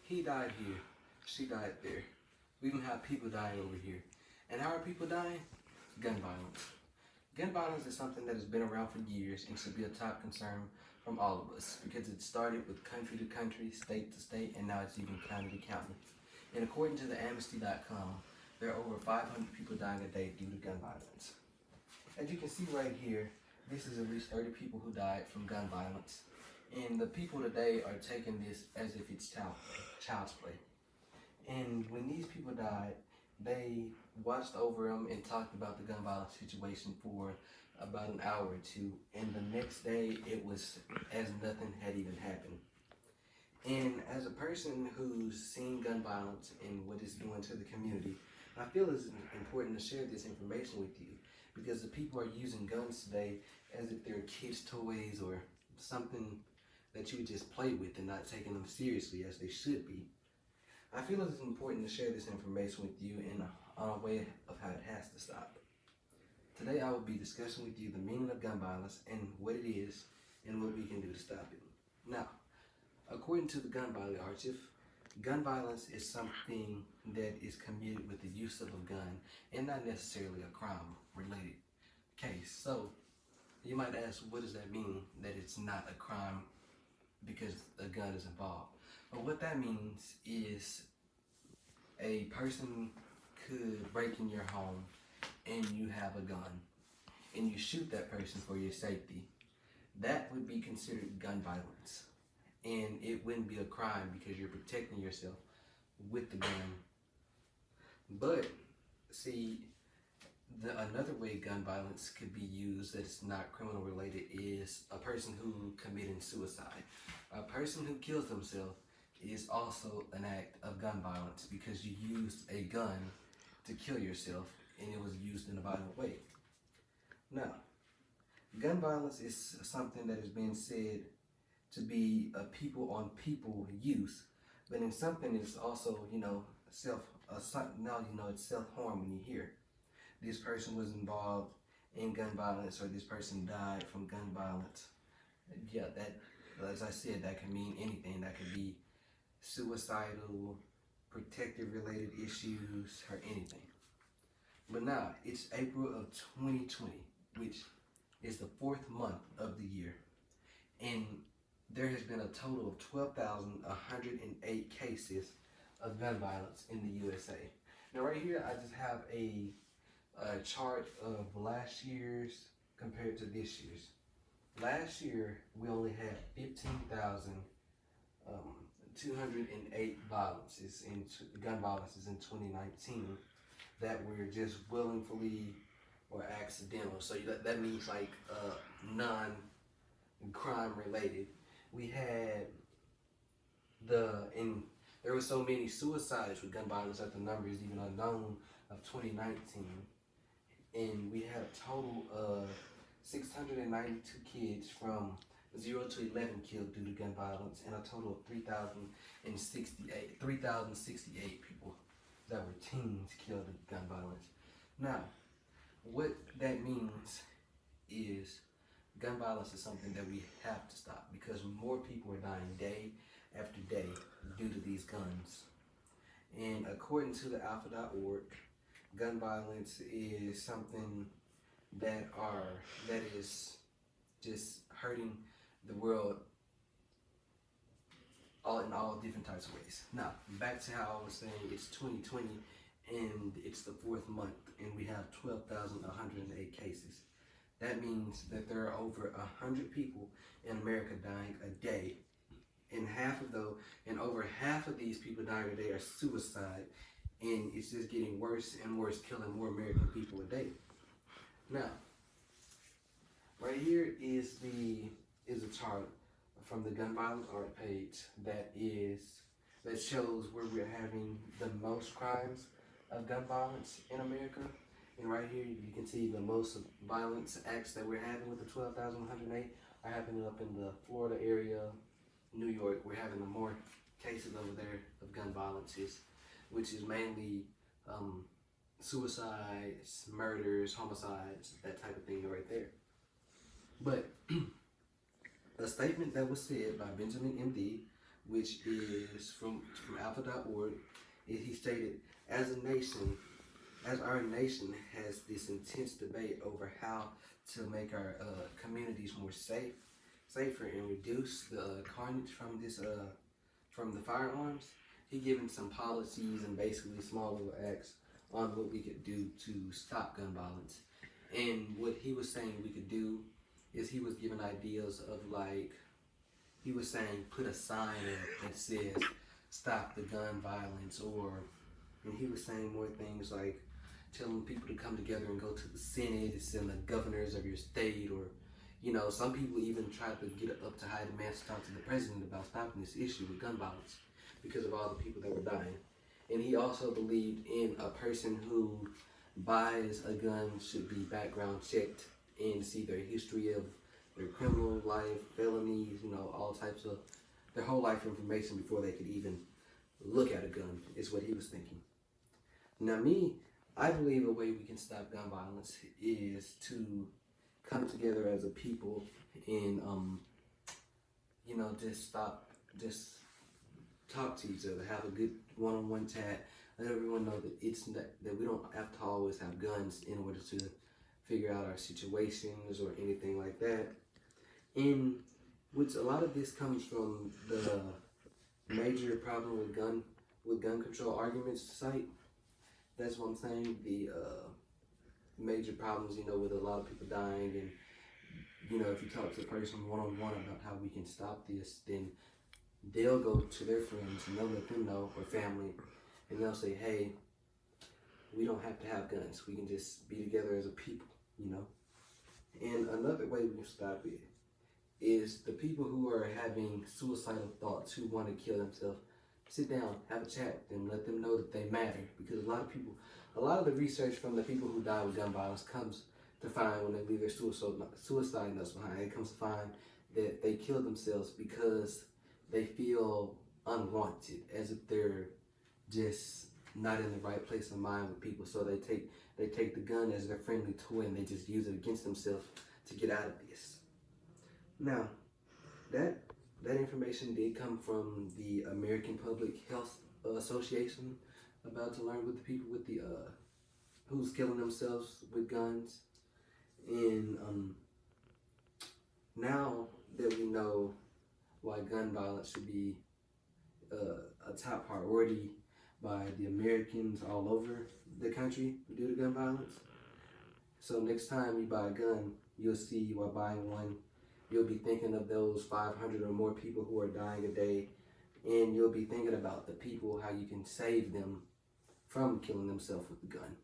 He died here. She died there. We even have people dying over here. And how are people dying? Gun violence. Gun violence is something that has been around for years and should be a top concern from all of us because it started with country to country, state to state, and now it's even county to county. And according to the Amnesty.com, there are over 500 people dying a day due to gun violence. As you can see right here, this is at least 30 people who died from gun violence. And the people today are taking this as if it's child's play. And when these people died, they watched over them and talked about the gun violence situation for about an hour or two. And the next day, it was as nothing had even happened. And as a person who's seen gun violence and what it's doing to the community, I feel it's important to share this information with you because the people are using guns today as if they're kids' toys or something that you would just play with and not taking them seriously as they should be. I feel it's important to share this information with you in a way of how it has to stop. Today I will be discussing with you the meaning of gun violence and what it is and what we can do to stop it. Now, according to the Gun Violence Archive, gun violence is something that is committed with the use of a gun and not necessarily a crime-related case. So, you might ask, what does that mean that it's not a crime because a gun is involved? But what that means is a person could break in your home and you have a gun and you shoot that person for your safety. That would be considered gun violence. And it wouldn't be a crime because you're protecting yourself with the gun. But, see, another way gun violence could be used that is not criminal related is a person who committed suicide. A person who kills themselves is also an act of gun violence because you used a gun to kill yourself and it was used in a violent way. Now, gun violence is something that is being said to be a people on people use, but in something it's also, it's self-harm when you hear this person was involved in gun violence or this person died from gun violence. Yeah, that, as I said, that can mean anything. That could be suicidal, protective related issues, or anything. But now, it's April of 2020, which is the 4th month of the year. And there has been a total of 12,108 cases of gun violence in the USA. Now right here, I just have a chart of last year's compared to this year's. Last year, we only had 15,208 gun violences in 2019 that were just willingly or accidental. So that means like non-crime related. We had there were so many suicides with gun violence that the number is even unknown of 2019. And we had a total of 692 kids from 0 to 11 killed due to gun violence, and a total of 3,068 people that were teens killed due to gun violence. Now, what that means is gun violence is something that we have to stop because more people are dying day after day due to these guns. And according to the alpha.org, gun violence is something that is just hurting the world in all different types of ways. Now, back to how I was saying, it's 2020 and it's the 4th month and we have 12,108 cases. That means that there are over 100 people in America dying a day. And over half of these people dying a day are suicide. And it's just getting worse and worse, killing more American people a day. Now, right here is a chart from the Gun Violence Art page that shows where we're having the most crimes of gun violence in America. And right here you can see the most violence acts that we're having with the 12,108 are happening up in the Florida area, New York. We're having more cases over there of gun violences, which is mainly suicides, murders, homicides, that type of thing right there. But a statement that was said by Benjamin M.D., which is from alpha.org. He stated, as a nation, as our nation has this intense debate over how to make our communities more safer, and reduce the carnage from the firearms, he given some policies and basically small little acts on what we could do to stop gun violence. And what he was saying we could do is he was giving ideas of, like, he was saying put a sign up that says stop the gun violence, and he was saying more things like telling people to come together and go to the Senate and send the governors of your state, or some people even tried to get up to high demand to talk to the president about stopping this issue with gun violence because of all the people that were dying. And he also believed in a person who buys a gun should be background checked and see their history of their criminal life, felonies, all types of their whole life information before they could even look at a gun, is what he was thinking. Now I believe a way we can stop gun violence is to come together as a people and just talk to each other, have a good one-on-one chat, let everyone know that we don't have to always have guns in order to figure out our situations or anything like that. In which a lot of this comes from the major problem with gun control arguments cite. That's what I'm saying. The major problems, with a lot of people dying, and if you talk to a person one-on-one about how we can stop this, then they'll go to their friends and they'll let them know, or family, and they'll say, hey, we don't have to have guns. We can just be together as a people, And another way we can stop it is the people who are having suicidal thoughts, who want to kill themselves, sit down, have a chat with them, let them know that they matter. Because a lot of the research from the people who die with gun violence comes to find when they leave their suicide notes behind. It comes to find that they kill themselves because they feel unwanted, as if they're just not in the right place of mind with people. So they take the gun as their friendly toy and they just use it against themselves to get out of this. Now, that information did come from the American Public Health Association, about to learn with the people with the who's killing themselves with guns. And now that we know why gun violence should be a top priority by the Americans all over the country due to gun violence. So next time you buy a gun, you'll see while buying one, you'll be thinking of those 500 or more people who are dying a day, and you'll be thinking about the people, how you can save them from killing themselves with the gun.